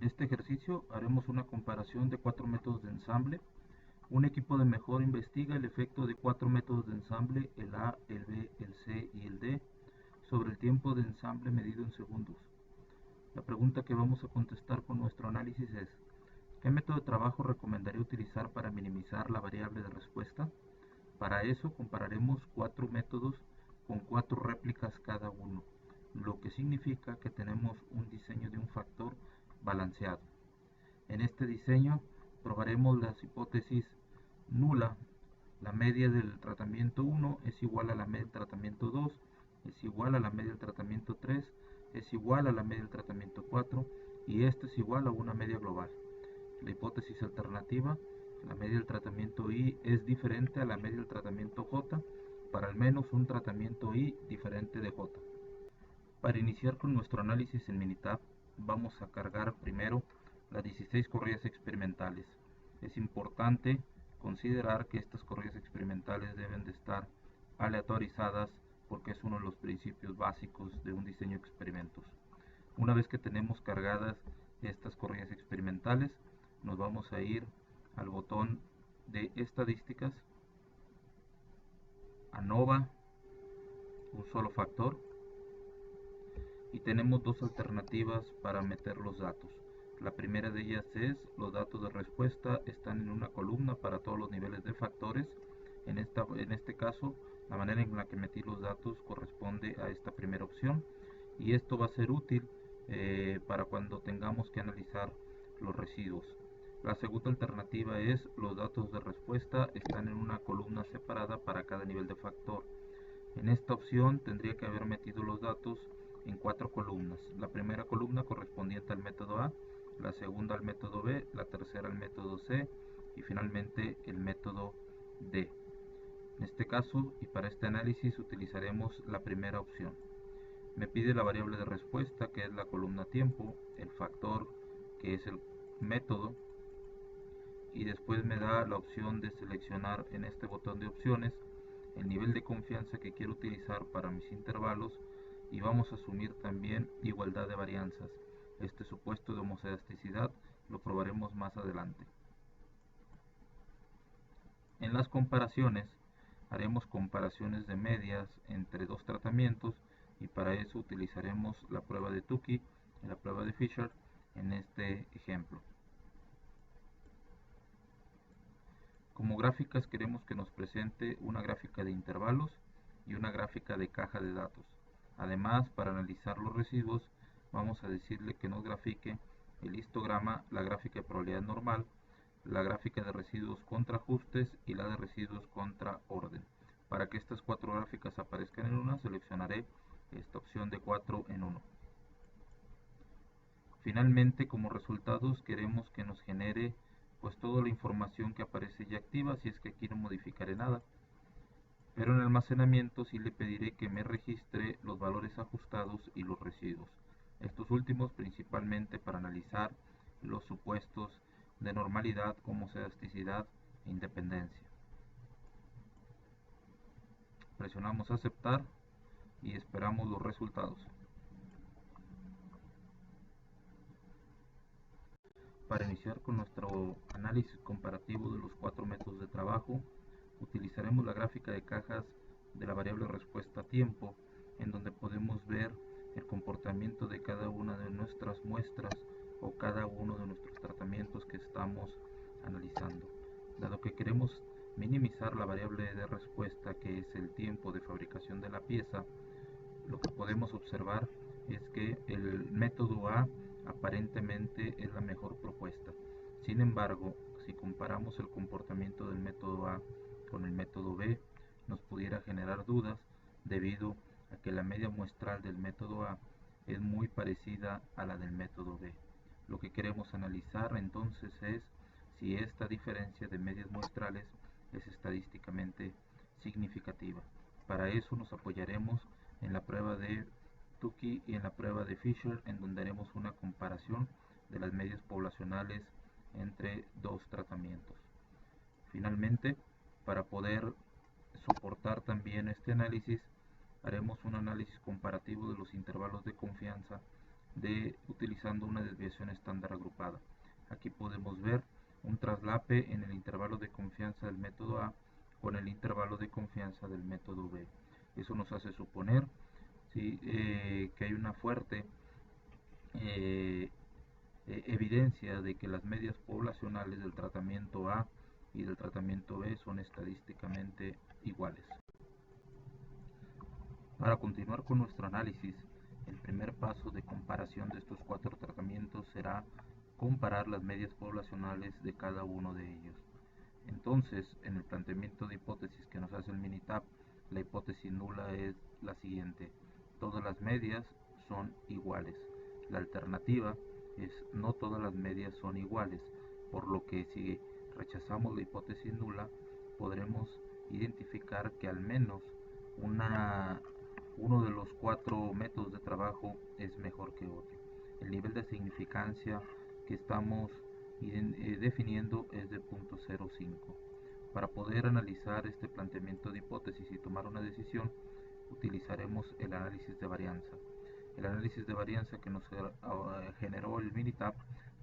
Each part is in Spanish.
En este ejercicio haremos una comparación de 4 métodos de ensamble. Un equipo de mejora investiga el efecto de 4 métodos de ensamble, el A, el B, el C y el D, sobre el tiempo de ensamble medido en segundos. La pregunta que vamos a contestar con nuestro análisis es: ¿qué método de trabajo recomendaría utilizar para minimizar la variable de respuesta? Para eso compararemos 4 métodos con 4 réplicas cada uno, lo que significa que tenemos un diseño de un factor balanceado. En este diseño probaremos las hipótesis nula. La media del tratamiento 1 es igual a la media del tratamiento 2, es igual a la media del tratamiento 3, es igual a la media del tratamiento 4 y esto es igual a una media global. La hipótesis alternativa: la media del tratamiento I es diferente a la media del tratamiento J para al menos un tratamiento I diferente de J. Para iniciar con nuestro análisis en Minitab, vamos a cargar primero las 16 corridas experimentales. Es importante considerar que estas corridas experimentales deben de estar aleatorizadas porque es uno de los principios básicos de un diseño de experimentos. Una vez que tenemos cargadas estas corridas experimentales, nos vamos a ir al botón de estadísticas, ANOVA, un solo factor, y tenemos dos alternativas para meter los datos. La primera de ellas es: los datos de respuesta están en una columna para todos los niveles de factores. En este caso, la manera en la que metí los datos corresponde a esta primera opción, y esto va a ser útil para cuando tengamos que analizar los residuos. La segunda alternativa es: los datos de respuesta están en una columna separada para cada nivel de factor. En esta opción tendría que haber metido los datos en 4 columnas. La primera columna correspondiente al método A, la segunda al método B, la tercera al método C y finalmente el método D. En este caso y para este análisis utilizaremos la primera opción. Me pide la variable de respuesta, que es la columna tiempo, el factor, que es el método, y después me da la opción de seleccionar en este botón de opciones el nivel de confianza que quiero utilizar para mis intervalos, y vamos a asumir también igualdad de varianzas. Este supuesto de homoelasticidad lo probaremos más adelante. En las comparaciones haremos comparaciones de medias entre dos tratamientos, y para eso utilizaremos la prueba de Tukey y la prueba de Fisher en este ejemplo. Como gráficas queremos que nos presente una gráfica de intervalos y una gráfica de caja de datos. Además, para analizar los residuos, vamos a decirle que nos grafique el histograma, la gráfica de probabilidad normal, la gráfica de residuos contra ajustes y la de residuos contra orden. Para que estas 4 gráficas aparezcan en una, seleccionaré esta opción de 4 en 1. Finalmente, como resultados queremos que nos genere pues toda la información que aparece ya activa, si es que aquí no modificaré nada. Pero en almacenamiento sí le pediré que me registre los valores ajustados y los residuos. Estos últimos principalmente para analizar los supuestos de normalidad, homoelasticidad e independencia. Presionamos aceptar y esperamos los resultados. Para iniciar con nuestro análisis comparativo de los 4 métodos de trabajo, utilizaremos la gráfica de cajas de la variable respuesta tiempo, en donde podemos ver el comportamiento de cada una de nuestras muestras o cada uno de nuestros tratamientos que estamos analizando. Dado que queremos minimizar la variable de respuesta, que es el tiempo de fabricación de la pieza, lo que podemos observar es que el método A aparentemente es la mejor propuesta. Sin embargo, si comparamos el comportamiento del método A con el método B, nos pudiera generar dudas debido a que la media muestral del método A es muy parecida a la del método B. Lo que queremos analizar entonces es si esta diferencia de medias muestrales es estadísticamente significativa. Para eso nos apoyaremos en la prueba de Tukey y en la prueba de Fisher, en donde haremos una comparación de las medias poblacionales entre dos tratamientos. Finalmente, para poder soportar también este análisis, haremos un análisis comparativo de los intervalos de confianza utilizando una desviación estándar agrupada. Aquí podemos ver un traslape en el intervalo de confianza del método A con el intervalo de confianza del método B. Eso nos hace suponer, ¿sí?, que hay una fuerte eh, evidencia de que las medias poblacionales del tratamiento A y del tratamiento B son estadísticamente iguales. Para continuar con nuestro análisis, el primer paso de comparación de estos cuatro tratamientos será comparar las medias poblacionales de cada uno de ellos. Entonces, en el planteamiento de hipótesis que nos hace el Minitab, la hipótesis nula es la siguiente: todas las medias son iguales. La alternativa es no todas las medias son iguales, por lo que si rechazamos la hipótesis nula, podremos identificar que al menos uno de los cuatro métodos de trabajo es mejor que otro. El nivel de significancia que estamos definiendo es de 0.05. Para poder analizar este planteamiento de hipótesis y tomar una decisión, utilizaremos el análisis de varianza. El análisis de varianza que nos generó el Minitab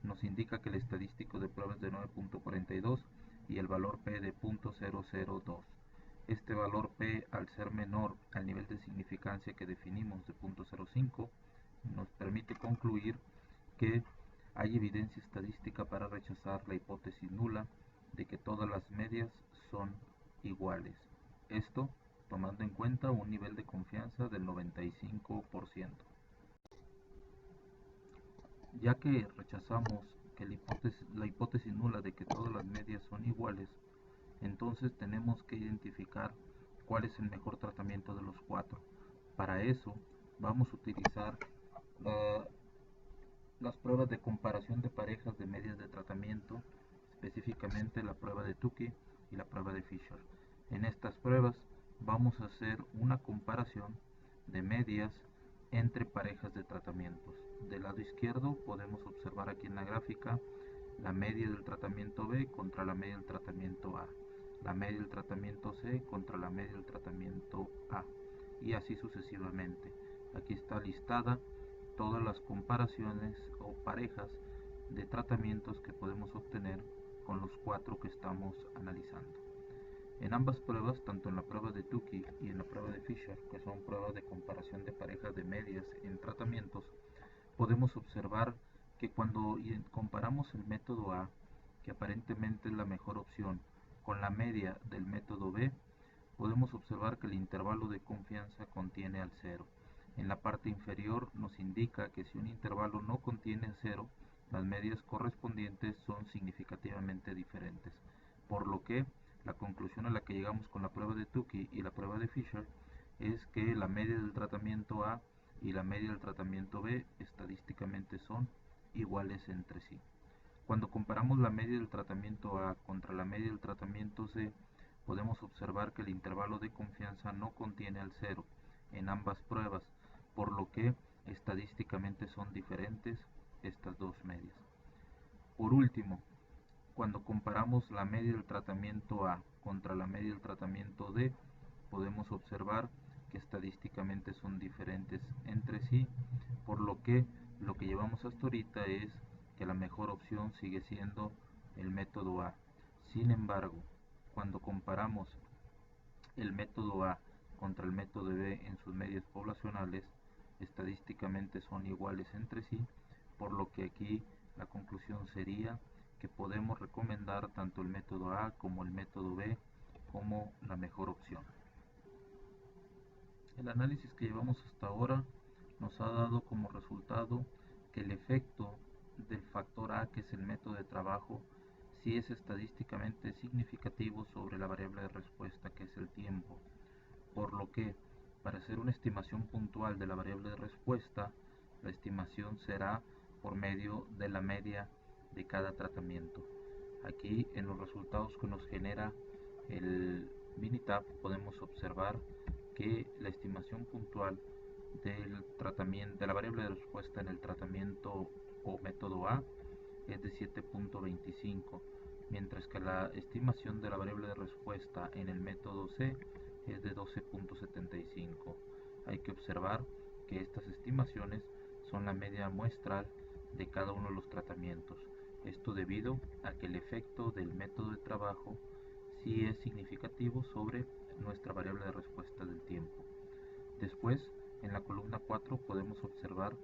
nos indica que el estadístico de prueba es de 9.42 y el valor P de 0.002. Este valor P, al ser menor al nivel de significancia que definimos de 0.05, nos permite concluir que hay evidencia estadística para rechazar la hipótesis nula de que todas las medias son iguales. Esto tomando en cuenta un nivel de confianza del 95%. Ya que rechazamos que la hipótesis nula de que todas las medias son iguales, entonces tenemos que identificar cuál es el mejor tratamiento de los cuatro. Para eso vamos a utilizar las pruebas de comparación de parejas de medias de tratamiento, específicamente la prueba de Tukey y la prueba de Fisher. En estas pruebas vamos a hacer una comparación de medias entre parejas de tratamientos. Del lado izquierdo podemos observar aquí en la gráfica la media del tratamiento B contra la media del tratamiento A, la media del tratamiento C contra la media del tratamiento A, y así sucesivamente. Aquí está listada todas las comparaciones o parejas de tratamientos que podemos obtener con los cuatro que estamos analizando. En ambas pruebas, tanto en la prueba de Tukey y en la prueba de Fisher, que son pruebas de comparación de parejas de medias en tratamientos, podemos observar que cuando comparamos el método A, que aparentemente es la mejor opción, con la media del método B, podemos observar que el intervalo de confianza contiene al cero. En la parte inferior nos indica que si un intervalo no contiene cero, las medias correspondientes son significativamente diferentes, por lo que la conclusión a la que llegamos con la prueba de Tukey y la prueba de Fisher es que la media del tratamiento A y la media del tratamiento B estadísticamente son iguales entre sí. Cuando comparamos la media del tratamiento A contra la media del tratamiento C, podemos observar que el intervalo de confianza no contiene al cero en ambas pruebas, por lo que estadísticamente son diferentes estas dos medias. Por último, cuando comparamos la media del tratamiento A contra la media del tratamiento D, podemos observar que estadísticamente son diferentes entre sí, por lo que llevamos hasta ahorita es que la mejor opción sigue siendo el método A. Sin embargo, cuando comparamos el método A contra el método B en sus medias poblacionales, estadísticamente son iguales entre sí, por lo que aquí la conclusión sería que podemos recomendar tanto el método A como el método B como la mejor opción. El análisis que llevamos hasta ahora nos ha dado como resultado que el efecto del factor A, que es el método de trabajo, sí es estadísticamente significativo sobre la variable de respuesta, que es el tiempo, por lo que para hacer una estimación puntual de la variable de respuesta, la estimación será por medio de la media de cada tratamiento. Aquí en los resultados que nos genera el Minitab podemos observar que la estimación puntual del tratamiento de la variable de respuesta en el tratamiento o método A es de 7.25, mientras que la estimación de la variable de respuesta en el método C es de 12.75. Hay que observar que estas estimaciones son la media muestral de cada uno de los tratamientos. Esto debido a que el efecto del método de trabajo sí es significativo sobre nuestra variable de respuesta del tiempo. Después, en la columna 4 podemos observar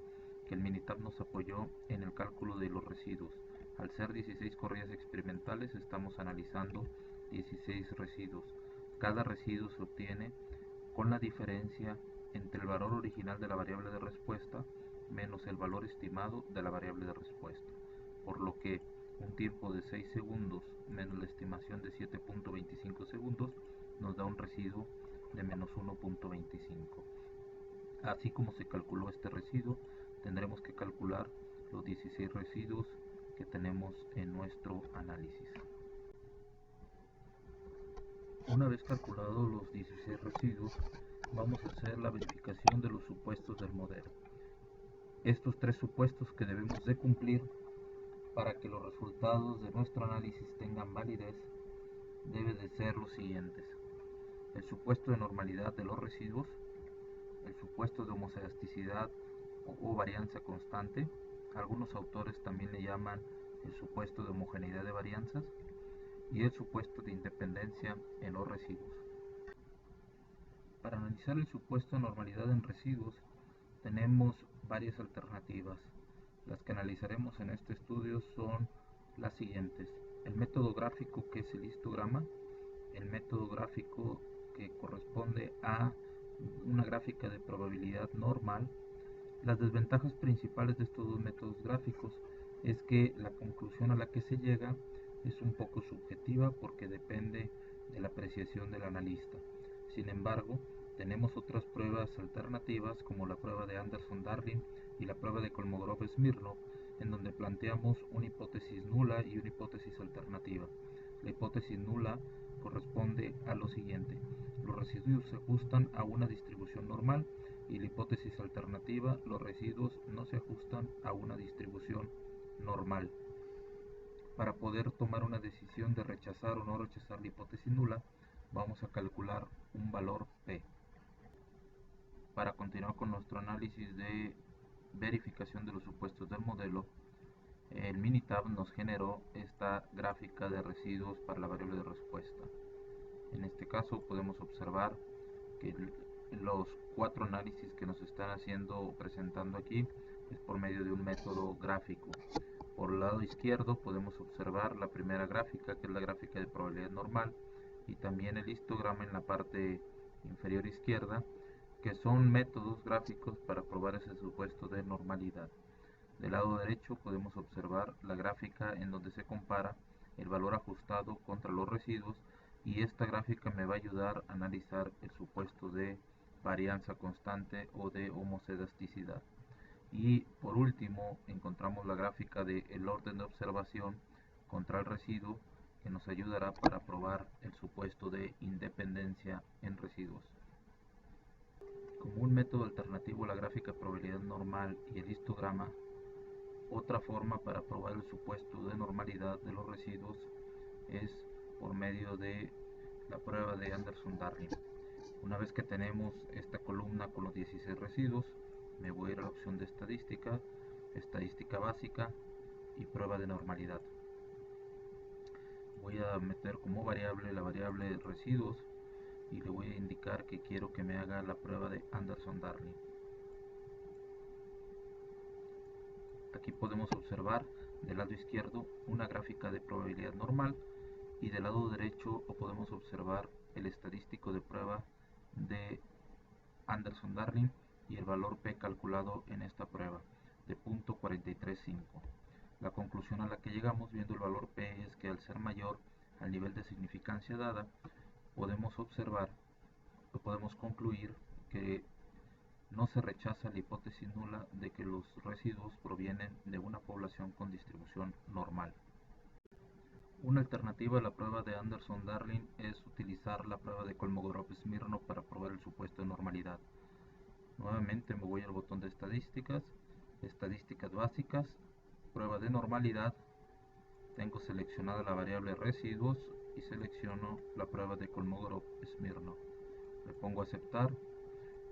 que el Minitab nos apoyó en el cálculo de los residuos. Al ser 16 corridas experimentales, estamos analizando 16 residuos. Cada residuo se obtiene con la diferencia entre el valor original de la variable de respuesta menos el valor estimado de la variable de respuesta, por lo que un tiempo de 6 segundos menos la estimación de 7.25 segundos nos da un residuo de menos 1.25. Así como se calculó este residuo, tendremos que calcular los 16 residuos que tenemos en nuestro análisis. Una vez calculados los 16 residuos, vamos a hacer la verificación de los supuestos del modelo. Estos tres supuestos que debemos de cumplir para que los resultados de nuestro análisis tengan validez deben de ser los siguientes: el supuesto de normalidad de los residuos, el supuesto de homocedasticidad o varianza constante, algunos autores también le llaman el supuesto de homogeneidad de varianzas, y el supuesto de independencia en los residuos. Para analizar el supuesto de normalidad en residuos tenemos varias alternativas. Las que analizaremos en este estudio son las siguientes: el método gráfico, que es el histograma, el método gráfico que corresponde a una gráfica de probabilidad normal. Las desventajas principales de estos dos métodos gráficos es que la conclusión a la que se llega es un poco subjetiva porque depende de la apreciación del analista. Sin embargo, tenemos otras pruebas alternativas como la prueba de Anderson-Darling y la prueba de Kolmogorov-Smirnov, en donde planteamos una hipótesis nula y una hipótesis alternativa. La hipótesis nula corresponde a lo siguiente: los residuos se ajustan a una distribución normal, y la hipótesis alternativa: los residuos no se ajustan a una distribución normal. Para poder tomar una decisión de rechazar o no rechazar la hipótesis nula, vamos a calcular un valor P. Para continuar con nuestro análisis de verificación de los supuestos del modelo, el Minitab nos generó esta gráfica de residuos para la variable de respuesta. En este caso podemos observar que los 4 análisis que nos están haciendo o presentando aquí es por medio de un método gráfico. Por el lado izquierdo podemos observar la primera gráfica, que es la gráfica de probabilidad normal, y también el histograma en la parte inferior izquierda, que son métodos gráficos para probar ese supuesto de normalidad. Del lado derecho podemos observar la gráfica en donde se compara el valor ajustado contra los residuos, y esta gráfica me va a ayudar a analizar el supuesto de varianza constante o de homocedasticidad. Y por último encontramos la gráfica de el orden de observación contra el residuo, que nos ayudará para probar el supuesto de independencia en residuos. Como un método alternativo a la gráfica de probabilidad normal y el histograma, otra forma para probar el supuesto de normalidad de los residuos es por medio de la prueba de Anderson-Darling. Una vez que tenemos esta columna con los 16 residuos, me voy a ir a la opción de estadística, estadística básica y prueba de normalidad. Voy a meter como variable la variable de residuos y le voy a indicar que quiero que me haga la prueba de Anderson-Darling. Aquí podemos observar del lado izquierdo una gráfica de probabilidad normal, y del lado derecho podemos observar el estadístico de prueba de Anderson-Darling y el valor P calculado en esta prueba de .435. La conclusión a la que llegamos viendo el valor P es que al ser mayor al nivel de significancia dada, podemos observar o podemos concluir que no se rechaza la hipótesis nula de que los residuos provienen de una población con distribución normal. Una alternativa a la prueba de Anderson-Darling es utilizar la prueba de Kolmogorov-Smirnov para probar el supuesto de normalidad. Nuevamente me voy al botón de estadísticas, estadísticas básicas, prueba de normalidad. Tengo seleccionada la variable residuos y selecciono la prueba de Kolmogorov-Smirnov. Le pongo aceptar,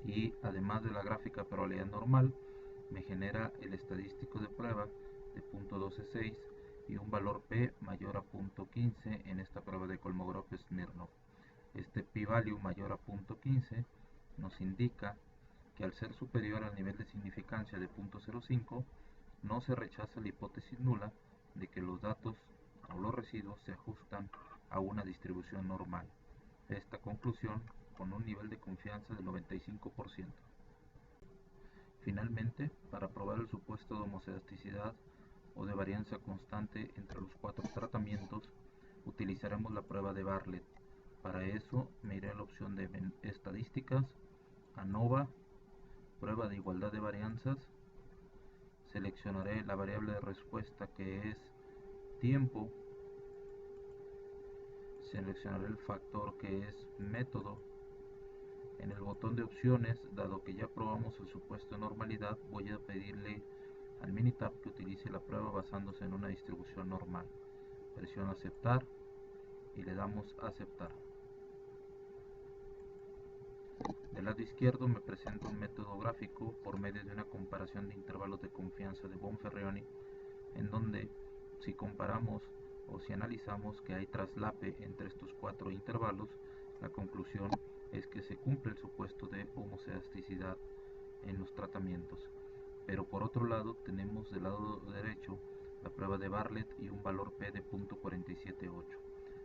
y además de la gráfica de probabilidad normal, me genera el estadístico de prueba de 0.126 y un valor P mayor a 0.15 en esta prueba de Kolmogorov-Smirnov. Este p-value mayor a 0.15 nos indica que al ser superior al nivel de significancia de 0.05 no se rechaza la hipótesis nula de que los datos o los residuos se ajustan a una distribución normal. Esta conclusión con un nivel de confianza del 95%. Finalmente, para probar el supuesto de homocedasticidad o de varianza constante entre los 4 tratamientos, utilizaremos la prueba de Bartlett. Para eso me iré a la opción de estadísticas, ANOVA, prueba de igualdad de varianzas, seleccionaré la variable de respuesta que es tiempo, seleccionaré el factor que es método. En el botón de opciones, dado que ya probamos el supuesto de normalidad, voy a pedirle al Minitab que utilice la prueba basándose en una distribución normal. Presiono aceptar y le damos a aceptar. Del lado izquierdo me presenta un método gráfico por medio de una comparación de intervalos de confianza de Bonferrioni, en donde si comparamos o si analizamos que hay traslape entre estos 4 intervalos, la conclusión es que se cumple el supuesto de homocedasticidad en los tratamientos. Pero por otro lado tenemos del lado derecho la prueba de Bartlett y un valor P de 0.478.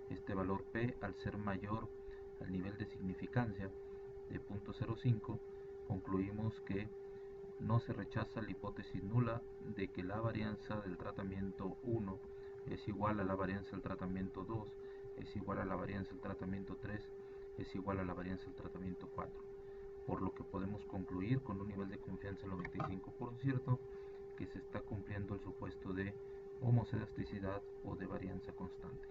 Este valor P, al ser mayor al nivel de significancia de 0.05, concluimos que no se rechaza la hipótesis nula de que la varianza del tratamiento 1 es igual a la varianza del tratamiento 2, es igual a la varianza del tratamiento 3, es igual a la varianza del tratamiento 4. Por lo que podemos concluir con un nivel de confianza del 95% que se está cumpliendo el supuesto de homocedasticidad o de varianza constante.